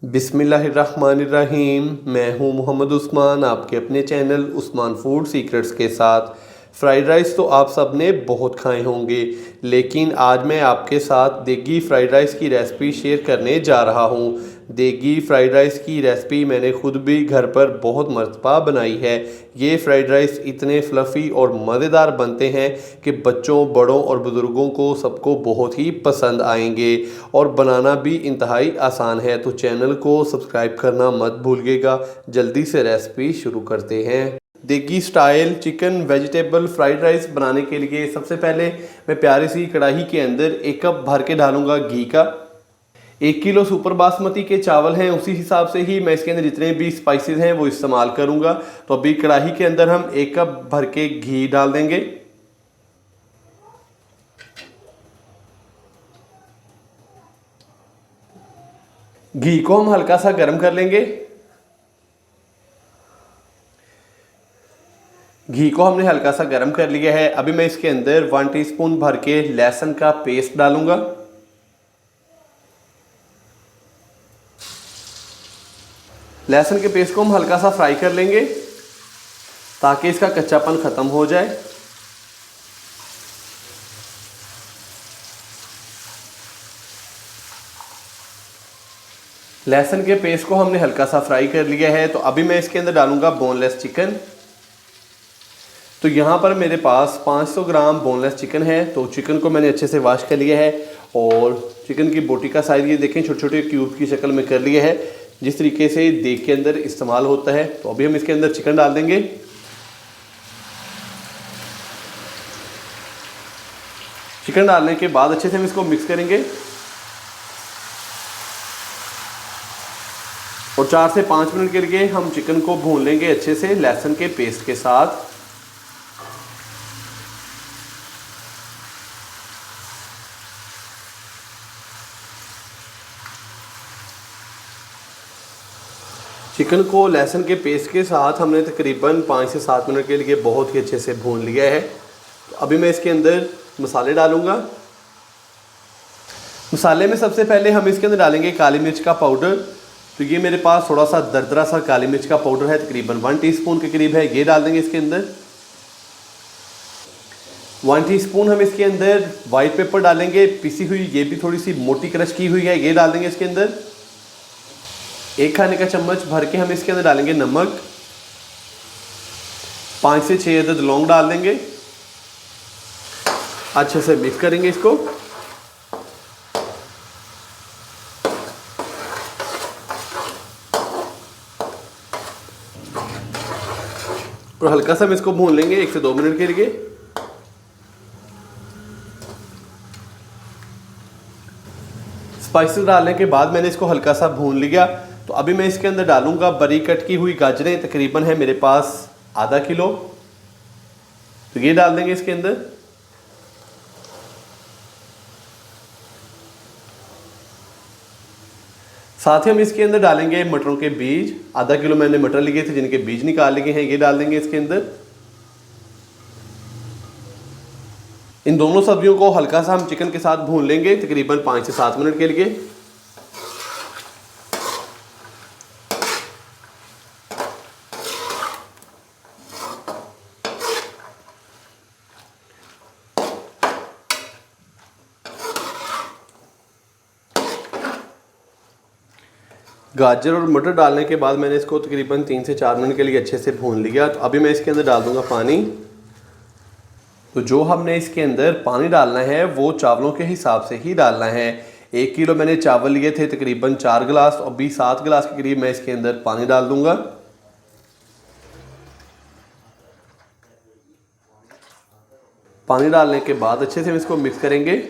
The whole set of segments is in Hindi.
बिस्मिल्लाहिर्रहमानिर्रहीम। मैं हूं मोहम्मद उस्मान, आपके अपने चैनल उस्मान फूड सीक्रेट्स के साथ। फ़्राइड राइस तो आप सब ने बहुत खाए होंगे, लेकिन आज मैं आपके साथ देगी फ़्राइड राइस की रेसिपी शेयर करने जा रहा हूं। देगी फ़्राइड राइस की रेसिपी मैंने खुद भी घर पर बहुत मरतबा बनाई है। ये फ़्राइड राइस इतने फ्लफ़ी और मज़ेदार बनते हैं कि बच्चों, बड़ों और बुज़ुर्गों को सबको बहुत ही पसंद आएंगे और बनाना भी इंतहाई आसान है। तो चैनल को सब्सक्राइब करना मत भूलिएगा। जल्दी से रेसिपी शुरू करते हैं। देगी style chicken vegetable fried rice बनाने के लिए सबसे पहले मैं प्यारी सी कढ़ाई के अंदर 1 कप भर के डालूंगा घी का। 1 किलो सुपर बासमती के चावल हैं, उसी हिसाब से ही मैं इसके अंदर जितने भी स्पाइसेस हैं वो इस्तेमाल करूंगा। तो अभी कढ़ाई के अंदर हम 1 कप भर के घी डाल देंगे। घी को हम हल्का सा गर्म कर लेंगे। घी को हमने हल्का सा गर्म कर लिया है। अभी मैं इसके अंदर 1 टीस्पून भर के लहसुन का पेस्ट डालूंगा। लहसुन के पेस्ट को हम हल्का सा फ्राई कर लेंगे ताकि इसका कच्चापन खत्म हो जाए। लहसुन के पेस्ट को हमने हल्का सा फ्राई कर लिया है। तो अभी मैं इसके अंदर डालूंगा बोनलेस चिकन। तो यहाँ पर मेरे पास 500 ग्राम बोनलेस चिकन है। तो चिकन को मैंने अच्छे से वॉश कर लिया है और चिकन की बोटी का साइज़ ये देखें, छोटे छोटे क्यूब की शक्ल में कर लिया है, जिस तरीके से देग के अंदर इस्तेमाल होता है। तो अभी हम इसके अंदर चिकन डाल देंगे। चिकन डालने के बाद अच्छे से हम इसको मिक्स करेंगे और 4 से 5 मिनट के लिए हम चिकन को भून लेंगे अच्छे से लहसुन के पेस्ट के साथ। चिकन को लहसुन के पेस्ट के साथ हमने तकरीबन 5 से 7 मिनट के लिए बहुत ही अच्छे से भून लिया है। तो अभी मैं इसके अंदर मसाले डालूंगा। मसाले में सबसे पहले हम इसके अंदर डालेंगे काली मिर्च का पाउडर। तो ये मेरे पास थोड़ा सा दरदरा सा काली मिर्च का पाउडर है, तकरीबन 1 टीस्पून के करीब है। ये डाल देंगे इसके अंदर। 1 टीस्पून हम इसके अंदर वाइट पेपर डालेंगे, पिसी हुई, ये भी थोड़ी सी मोटी क्रश की हुई है, ये डाल देंगे इसके अंदर। 1 खाने का चम्मच भर के हम इसके अंदर डालेंगे नमक। 5 से 6 अदद लौंग डाल देंगे। अच्छे से मिक्स करेंगे इसको। और हल्का सा हम इसको भून लेंगे 1 से 2 मिनट के लिए। स्पाइसेस डालने के बाद मैंने इसको हल्का सा भून लिया। तो अभी मैं इसके अंदर डालूंगा बारीक कट की हुई गाजरें, तकरीबन है मेरे पास आधा किलो। तो ये डाल देंगे इसके अंदर। साथ ही हम इसके अंदर डालेंगे मटरों के बीज। आधा किलो मैंने मटर लिए थे जिनके बीज निकाल लिए हैं, ये डाल देंगे इसके अंदर। इन दोनों सब्जियों को हल्का सा हम चिकन के साथ भून लेंगे तकरीबन 5 से 7 मिनट के लिए। गाजर और मटर डालने के बाद मैंने इसको तकरीबन 3 से 4 मिनट के लिए अच्छे से भून लिया। तो अभी मैं इसके अंदर डाल दूंगा पानी। तो जो हमने इसके अंदर पानी डालना है वो चावलों के हिसाब से ही डालना है। 1 किलो मैंने चावल लिए थे, तकरीबन 4 गिलास, और अभी 7 गिलास के करीब मैं इसके अंदर पानी डाल दूंगा। पानी डालने के बाद अच्छे से हम इसको मिक्स करेंगे।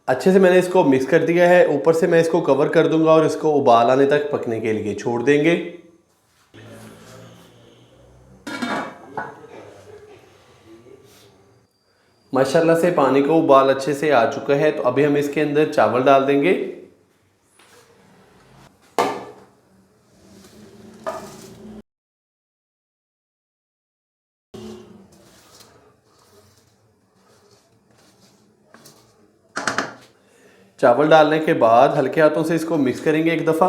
अच्छे से मैंने इसको मिक्स कर दिया है। ऊपर से मैं इसको कवर कर दूंगा और इसको उबाल आने तक पकने के लिए छोड़ देंगे। माशाल्लाह से पानी को उबाल अच्छे से आ चुका है। तो अभी हम इसके अंदर चावल डाल देंगे। चावल डालने के बाद हल्के हाथों से इसको मिक्स करेंगे एक दफ़ा।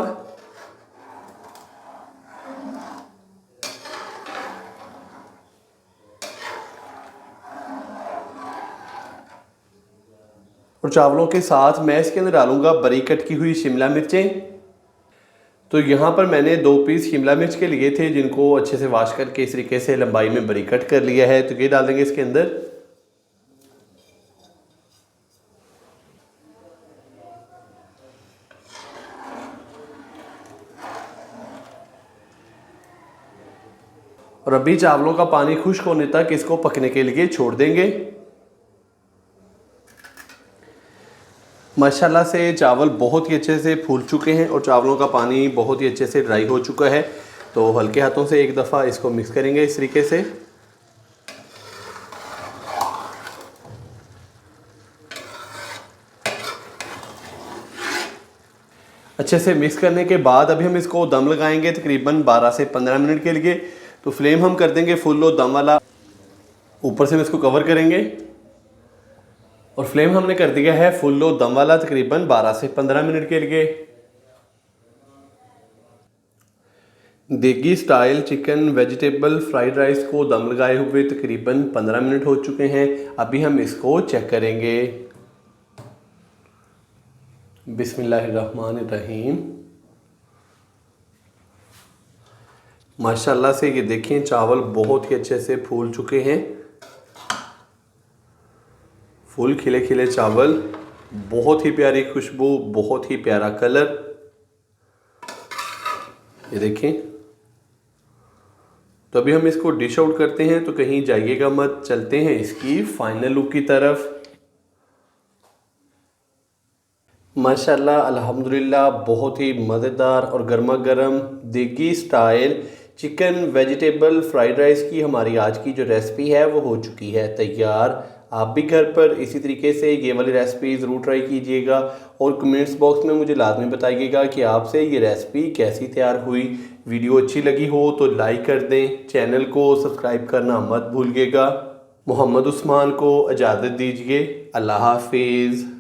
और चावलों के साथ मैं इसके अंदर डालूंगा बारीक कट की हुई शिमला मिर्चें। तो यहाँ पर मैंने 2 पीस शिमला मिर्च के लिए थे, जिनको अच्छे से वॉश करके इस तरीके से लंबाई में बारीक कट कर लिया है। तो ये डाल देंगे इसके अंदर। और अभी चावलों का पानी खुश्क होने तक इसको पकने के लिए छोड़ देंगे। माशाल्लाह से चावल बहुत ही अच्छे से फूल चुके हैं और चावलों का पानी बहुत ही अच्छे से ड्राई हो चुका है। तो हल्के हाथों से एक दफ़ा इसको मिक्स करेंगे इस तरीके से। अच्छे से मिक्स करने के बाद अभी हम इसको दम लगाएंगे तकरीबन 12 से 15 मिनट के लिए। तो फ्लेम हम कर देंगे फुल लो दम वाला। ऊपर से हम इसको कवर करेंगे और फ्लेम हमने कर दिया है फुल लो दम वाला तकरीबन 12 से 15 मिनट के लिए। देगी style chicken vegetable fried rice को दम लगाए हुए तकरीबन 15 मिनट हो चुके हैं। अभी हम इसको चेक करेंगे। बिस्मिल्लाहिर्रहमानिर्रहीम। माशाल्लाह से ये देखें चावल बहुत ही अच्छे से फूल चुके हैं। फुल खिले खिले चावल, बहुत ही प्यारी खुशबू, बहुत ही प्यारा कलर। ये देखें। तो अभी हम इसको डिश आउट करते हैं, तो कहीं जाइएगा मत, चलते हैं इसकी फाइनल लुक की तरफ। माशाल्लाह अल्हम्दुलिल्लाह बहुत ही मज़ेदार और गर्मा गर्म देगी style chicken vegetable fried rice की हमारी आज की जो रेसिपी है वो हो चुकी है तैयार। आप भी घर पर इसी तरीके से ये वाली रेसिपी ज़रूर ट्राई कीजिएगा और कमेंट्स बॉक्स में मुझे लाजमी बताइएगा कि आपसे ये रेसिपी कैसी तैयार हुई। वीडियो अच्छी लगी हो तो लाइक कर दें, चैनल को सब्सक्राइब करना मत भूलिएगा। मोहम्मद उस्मान को इजाज़त दीजिए। अल्लाह हाफिज़।